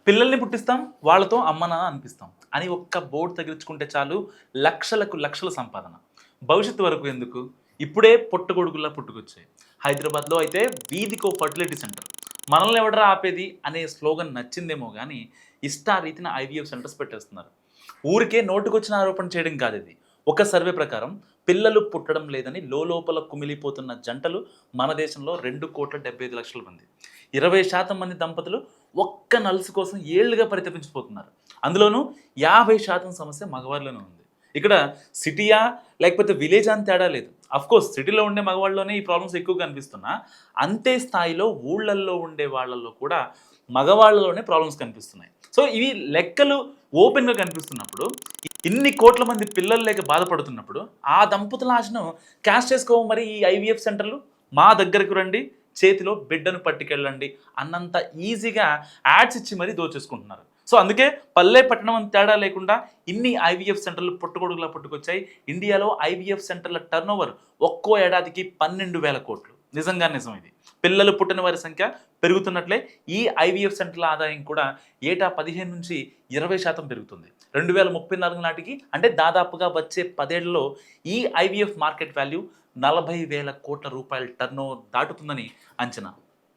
పిల్లల్ని పుట్టిస్తాం, వాళ్ళతో అమ్మ నాన్న అనిపిస్తాం అని ఒక్క బోర్డు తగిలించుకుంటే చాలు లక్షలకు లక్షల సంపాదన. భవిష్యత్తు వరకు ఎందుకు? ఇప్పుడే పుట్టగొడుగుల్లా పుట్టుకొచ్చాయి. హైదరాబాద్‌లో అయితే వీధికో ఫర్టిలిటీ సెంటర్. మనల్ని ఎవడురా ఆపేది అనే స్లోగన్ నచ్చిందేమో గానీ, ఇష్టారీతిన ఐవీఎఫ్ సెంటర్స్ పెట్టేస్తున్నారు. ఊరికే నోటికొచ్చిన ఆరోపణ చేయడం కాదిది. ఒక సర్వే ప్రకారం పిల్లలు పుట్టడం లేదని లోలోపల కుమిలిపోతున్న జంటలు మన దేశంలో 2,75,00,000 మంది. 20% మంది దంపతులు ఒక్క నలుసు కోసం ఏళ్లుగా పరితపించిపోతున్నారు. అందులోనూ 50% సమస్య మగవారిలోనే ఉంది. ఇక్కడ సిటీయా లేకపోతే విలేజా అని తేడా లేదు. అఫ్‌కోర్స్ సిటీలో ఉండే మగవాళ్ళలోనే ఈ ప్రాబ్లమ్స్ ఎక్కువగా కనిపిస్తున్నా, అంతే స్థాయిలో ఊళ్ళల్లో ఉండే వాళ్ళలో కూడా మగవాళ్ళలోనే ప్రాబ్లమ్స్ కనిపిస్తున్నాయి. సో ఇవి లెక్కలు ఓపెన్‌గా కనిపిస్తున్నప్పుడు, ఇన్ని కోట్ల మంది పిల్లలు లేక బాధపడుతున్నప్పుడు, ఆ దంపతుల ఆశను క్యాష్ చేసుకోవు మరి ఈ ఐవీఎఫ్ సెంటర్‌లు. మా దగ్గరకు రండి, చేతిలో బిడ్డను పట్టుకెళ్ళండి అన్నంత ఈజీగా యాడ్స్ ఇచ్చి మరీ దోచేసుకుంటున్నారు. సో అందుకే పల్లె పట్టణం అని తేడా లేకుండా ఇన్ని ఐవీఎఫ్ సెంటర్లు పుట్టగొడుగులా పుట్టుకొచ్చాయి. ఇండియాలో ఐవీఎఫ్ సెంటర్ల టర్నోవర్ ఒక్కో ఏడాదికి 12,000 కోట్లు. నిజంగా నిజం ఇది. పిల్లలు పుట్టిన వారి సంఖ్య పెరుగుతున్నట్లే ఈ ఐవీఎఫ్ సెంటర్ల ఆదాయం కూడా ఏటా 15-20% పెరుగుతుంది. 2034 నాటికి అంటే దాదాపుగా వచ్చే 10 ఏళ్లలో ఈ ఐవీఎఫ్ మార్కెట్ వాల్యూ 40,000 కోట్ల రూపాయల టర్నోవర్ దాటుతుందని అంచనా.